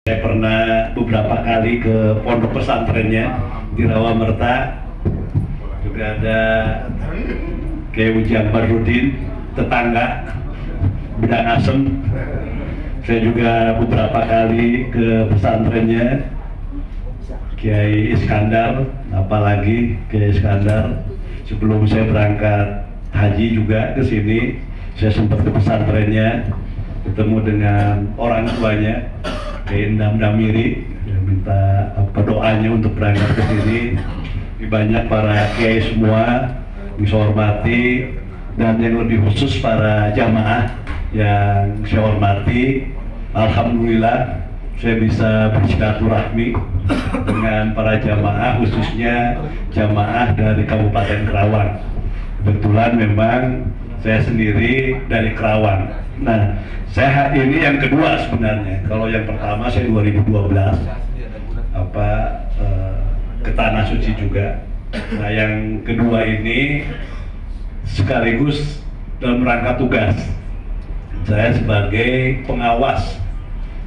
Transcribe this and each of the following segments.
Saya pernah beberapa kali ke pondok pesantrennya di Rawamerta, juga ada Kiai Ujang Badrudin, tetangga Bedang Asem. Saya juga beberapa kali ke pesantrennya Kiai Iskandar, apalagi Kiai Iskandar. Sebelum saya berangkat haji juga ke sini, saya sempat ke pesantrennya, ketemu dengan orang tuanya Kiai Endam Damiri, minta doanya untuk berangkat ke sini. Banyak para kiai semua yang saya hormati, dan yang lebih khusus para jamaah yang saya hormati. Alhamdulillah saya bisa bersilaturahmi dengan para jamaah, khususnya jamaah dari Kabupaten Kerawang. Kebetulan memang saya sendiri dari Kerawang. Nah, saya ini yang kedua sebenarnya. Kalau yang pertama saya 2012 ke Tanah Suci juga. Nah, yang kedua ini sekaligus dalam rangka tugas. Saya sebagai pengawas.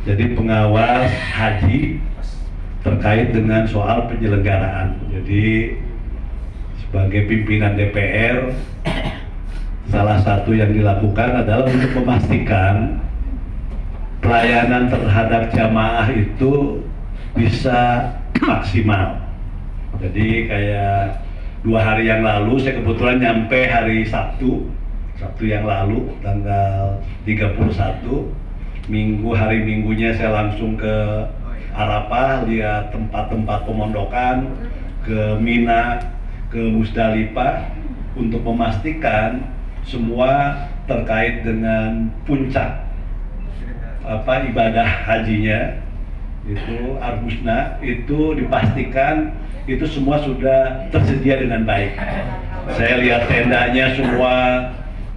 Jadi pengawas haji terkait dengan soal penyelenggaraan. Jadi sebagai pimpinan DPR, salah satu yang dilakukan adalah untuk memastikan pelayanan terhadap jamaah itu bisa maksimal. Jadi kayak 2 hari yang lalu, saya kebetulan nyampe hari Sabtu yang lalu, tanggal 31. Hari Minggunya saya langsung ke Arafah, lihat tempat-tempat pemondokan, ke Mina, ke Musdalifah, untuk memastikan semua terkait dengan puncak ibadah hajinya itu Arbusna, itu dipastikan itu semua sudah tersedia dengan baik. Saya lihat tendanya semua,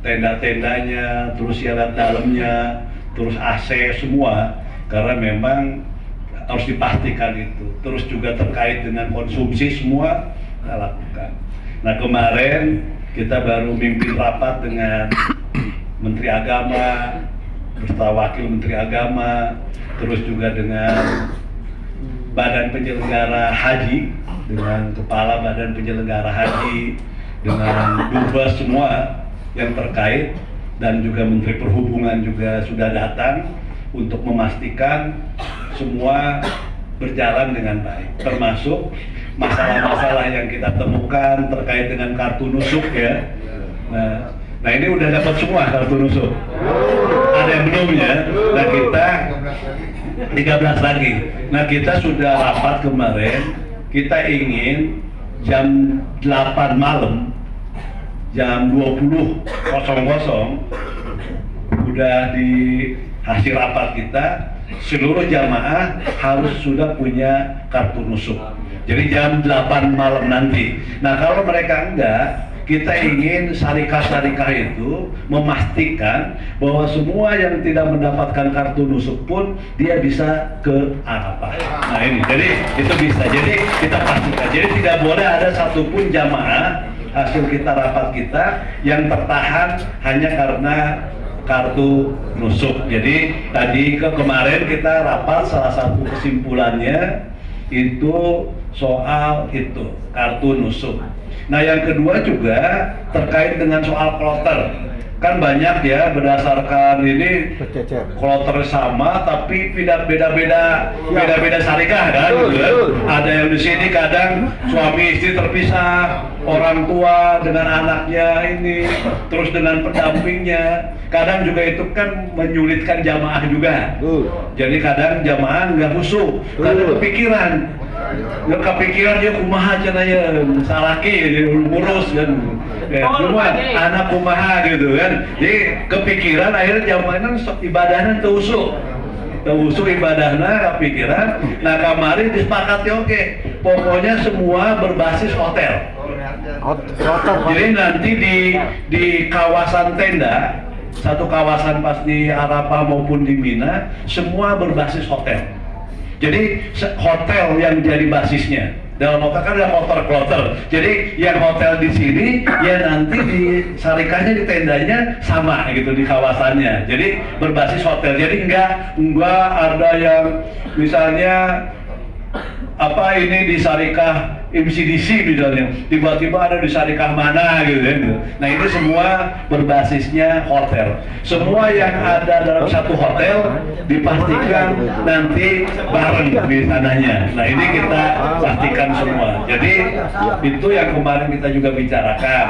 tenda-tendanya, terus saya lihat dalamnya, terus AC semua, karena memang harus dipastikan itu. Terus juga terkait dengan konsumsi semua kita lakukan. Nah, kemarin kita baru mimpin rapat dengan Menteri Agama, beserta Wakil Menteri Agama, terus juga dengan Badan Penyelenggara Haji, dengan Kepala Badan Penyelenggara Haji, dengan Dubes semua yang terkait, dan juga Menteri Perhubungan juga sudah datang untuk memastikan semua berjalan dengan baik, termasuk masalah-masalah yang kita temukan terkait dengan kartu nusuk ya. Nah ini udah dapat semua kartu nusuk. Ada yang belum ya. Nah kita 13 lagi. Nah kita sudah rapat kemarin. Kita ingin jam 8 malam, jam 20.00 udah di hasil rapat kita, seluruh jamaah harus sudah punya kartu nusuk. Jadi jam 8 malam nanti. Nah kalau mereka enggak, kita ingin syarikah-syarikah itu memastikan bahwa semua yang tidak mendapatkan kartu nusuk pun dia bisa ke Arafah. Nah ini, jadi itu bisa. Jadi kita pastikan. Jadi tidak boleh ada satupun jamaah hasil kita rapat kita yang tertahan hanya karena kartu nusuk. Jadi tadi kemarin kita rapat, salah satu kesimpulannya itu soal itu kartu nusuk. Nah yang kedua juga terkait dengan soal kloter. Kan banyak ya, berdasarkan ini kloter sama tapi beda-beda syarikah kan, gitu kan? Ada yang di sini kadang suami istri terpisah, orang tua dengan anaknya ini, terus dengan pendampingnya. Kadang juga itu kan menyulitkan jamaah juga. Jadi kadang jamaah nggak khusyuk, karena kepikiran. Nggak kepikiran dia kumaha cenanya salaki ngurus kan. Cuma anak kumaha gitu kan. Jadi kepikiran akhirnya jamaah ibadahnya terusuk ibadahnya kepikiran. Nah kemarin disepakati oke, pokoknya semua berbasis hotel. Jadi nanti di kawasan tenda, satu kawasan pas di Arafah maupun di Mina, semua berbasis hotel. Jadi hotel yang jadi basisnya. Dalam hotel kan ada kloter. Jadi yang hotel di sini, ya nanti di syarikahnya, di tendanya sama gitu di kawasannya. Jadi berbasis hotel. Jadi enggak ada yang misalnya apa ini di Syarikah MCDC misalnya, tiba-tiba ada di Syarikah mana gitu kan. Nah ini semua berbasisnya hotel. Semua yang ada dalam satu hotel dipastikan nanti bareng di sananya. Nah ini kita pastikan semua. Jadi itu yang kemarin kita juga bicarakan.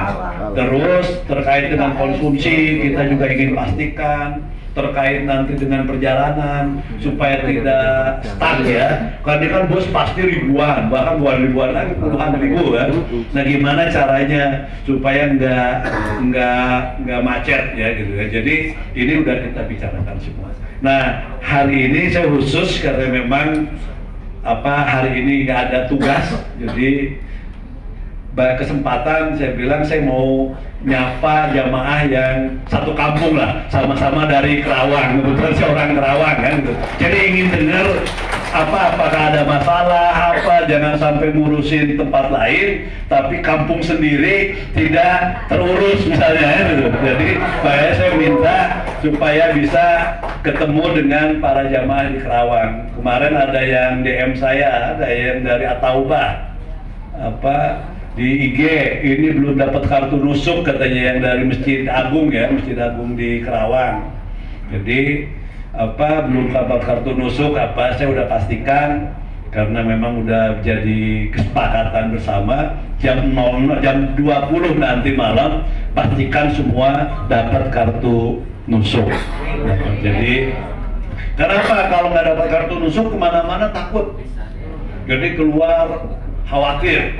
Terus terkait dengan konsumsi kita juga ingin pastikan. Terkait nanti dengan perjalanan supaya tidak stuck ya, karena kan bos pasti ribuan, bahkan bukan ribuan lagi, puluhan ribu kan. Nah gimana caranya supaya nggak macet ya gitu ya. Jadi ini udah kita bicarakan semua. Nah hari ini saya khusus karena memang hari ini nggak ada tugas, jadi kesempatan saya bilang saya mau nyapa jamaah yang satu kampung lah, sama-sama dari Kerawang, kebetulan saya orang Kerawang kan gitu. Jadi ingin dengar apakah ada masalah, jangan sampai ngurusin tempat lain tapi kampung sendiri tidak terurus misalnya gitu. Jadi saya minta supaya bisa ketemu dengan para jamaah di Kerawang. Kemarin ada yang DM saya, ada yang dari Ataubah di IG, ini belum dapat kartu nusuk katanya yang dari Masjid Agung ya, Masjid Agung di Kerawang. Jadi belum dapat kartu nusuk saya udah pastikan karena memang udah jadi kesepakatan bersama jam 20 nanti malam pastikan semua dapat kartu nusuk. Jadi kenapa kalau nggak dapat kartu nusuk kemana-mana takut, jadi keluar khawatir,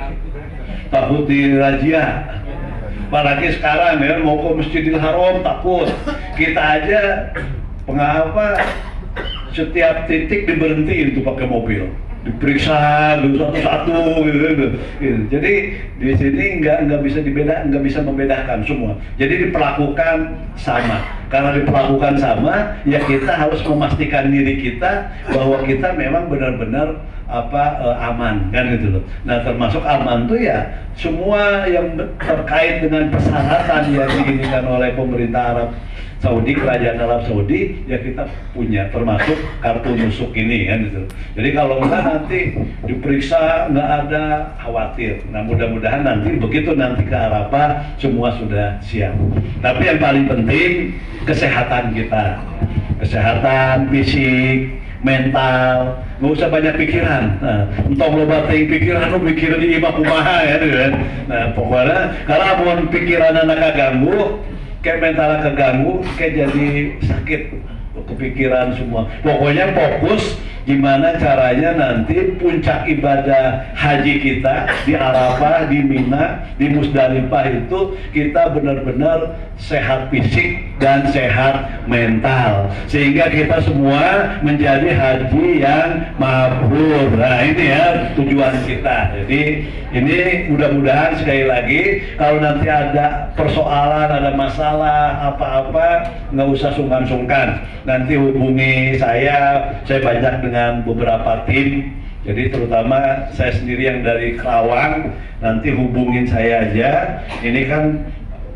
takut dirazia. Apalagi sekarang ya mau ke Masjidil Haram takut. Kita aja setiap titik diberhentiin tuh pakai mobil, diperiksa satu-satu gitu. Jadi di sini nggak bisa membedakan semua. Jadi diperlakukan sama. Karena diperlakukan sama, ya kita harus memastikan diri kita bahwa kita memang benar-benar aman kan gitu loh. Nah termasuk aman tuh ya semua yang terkait dengan persyaratan yang diinginkan oleh pemerintah Arab Saudi, kerajaan Arab Saudi ya kita punya, termasuk kartu nusuk ini kan gitu. Jadi kalau enggak nanti diperiksa nggak ada khawatir. Nah mudah-mudahan nanti begitu nanti ke Arafah semua sudah siap. Tapi yang paling penting kesehatan kita, kesehatan fisik, mental, nggak usah banyak pikiran. Nah, entong lo bating pikiran, lo mikir di imah kumaha ya, kan? Nah, pokoknya kalau mau pikiran anak keganggu, kayak mentalnya keganggu, kayak jadi sakit, kepikiran semua. Pokoknya fokus gimana caranya nanti puncak ibadah haji kita di Arafah, di Mina, di Musdalifah itu kita benar-benar sehat fisik dan sehat mental sehingga kita semua menjadi haji yang mabrur. Nah ini ya tujuan kita. Jadi ini mudah-mudahan sekali lagi kalau nanti ada persoalan, ada masalah apa-apa nggak usah sungkan-sungkan, nanti hubungi saya banyak dengan beberapa tim. Jadi terutama saya sendiri yang dari Kerawang, nanti hubungin saya aja. Ini kan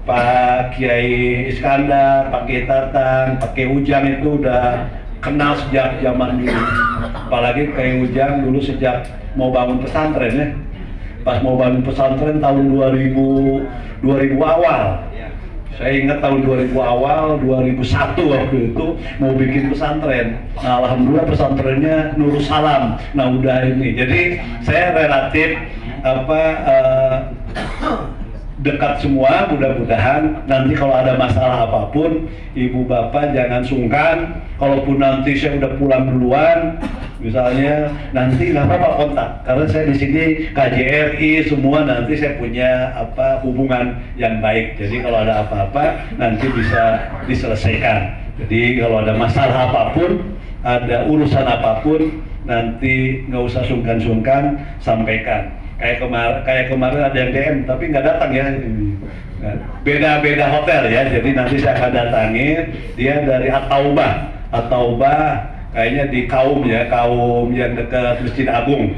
Pak Kiai Iskandar, Pak Kiai Tatang, Pak Kiai Ujang itu udah kenal sejak zaman dulu. Apalagi Kiai Ujang dulu sejak mau bangun pesantren ya. Pas mau bangun pesantren tahun 2000 awal. Saya ingat tahun 2000 awal, 2001 waktu itu mau bikin pesantren. Nah, alhamdulillah pesantrennya Nurul Salam. Nah, udah ini. Jadi saya relatif dekat semua. Mudah-mudahan nanti kalau ada masalah apapun, ibu bapak jangan sungkan. Kalaupun nanti saya udah pulang duluan, misalnya nanti nggak apa-apa kontak, karena saya di sini KJRI semua nanti saya punya hubungan yang baik. Jadi kalau ada apa-apa nanti bisa diselesaikan. Jadi kalau ada masalah apapun, ada urusan apapun, nanti nggak usah sungkan-sungkan sampaikan. Kayak kemarin ada yang DM tapi nggak datang ya. Beda-beda hotel ya. Jadi nanti saya akan datangin dia dari Ataubah kayaknya di kaum yang dekat Masjid Agung.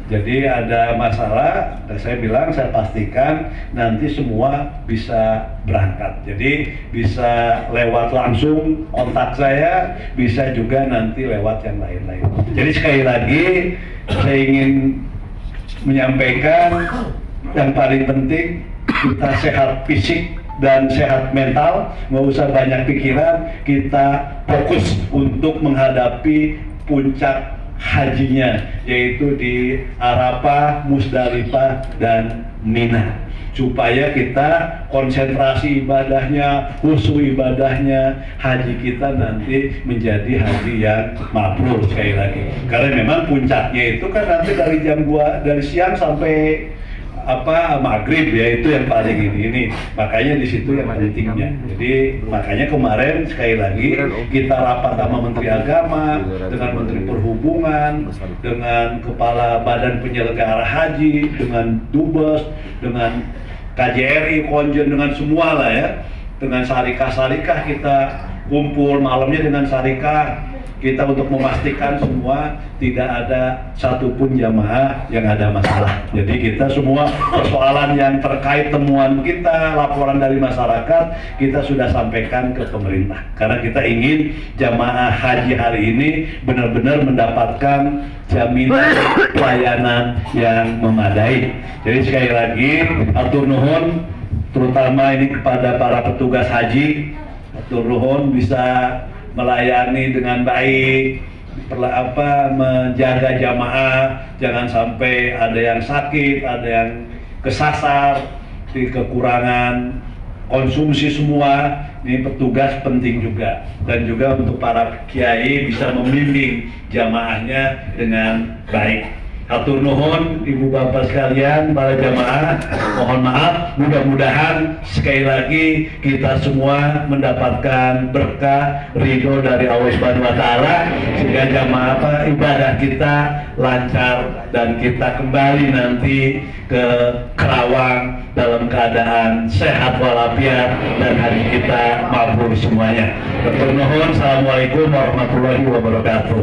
Jadi ada masalah, saya bilang, saya pastikan nanti semua bisa berangkat. Jadi bisa lewat langsung kontak saya, bisa juga nanti lewat yang lain-lain. Jadi sekali lagi saya ingin menyampaikan yang paling penting, kita sehat fisik dan sehat mental, nggak usah banyak pikiran, kita fokus untuk menghadapi puncak hajinya, yaitu di Arafah, Musdalifah, dan Mina, supaya kita konsentrasi ibadahnya, khusyuk ibadahnya, haji kita nanti menjadi haji yang mabrur. Sekali lagi, karena memang puncaknya itu kan nanti dari jam 2 dari siang sampai maghrib, ya, itu yang paling ini makanya di situ yang pentingnya. Jadi makanya kemarin sekali lagi kita rapat sama Menteri Agama, dengan Menteri Perhubungan, dengan Kepala Badan Penyelenggara Haji, dengan Dubes, dengan KJRI, Konjen, dengan semua lah ya, dengan syarikah-syarikah kita kumpul malamnya dengan syarikah kita untuk memastikan semua tidak ada satupun jamaah yang ada masalah. Jadi kita semua persoalan yang terkait temuan kita, laporan dari masyarakat, kita sudah sampaikan ke pemerintah. Karena kita ingin jamaah haji hari ini benar-benar mendapatkan jaminan pelayanan yang memadai. Jadi sekali lagi, atur nuhun, terutama ini kepada para petugas haji, atur nuhun bisa melayani dengan baik, menjaga jamaah, jangan sampai ada yang sakit, ada yang kesasar, kekurangan konsumsi semua. Ini petugas penting juga, dan juga untuk para kiai bisa membimbing jamaahnya dengan baik. Hatur nuhun ibu bapak sekalian, para jamaah, mohon maaf, mudah-mudahan sekali lagi kita semua mendapatkan berkah ridho dari Allah Subhanahu wa taala, sehingga jamaah ibadah kita lancar dan kita kembali nanti ke Kerawang dalam keadaan sehat walafiat dan hari kita mabrur semuanya. Hatur nuhun, assalamualaikum warahmatullahi wabarakatuh.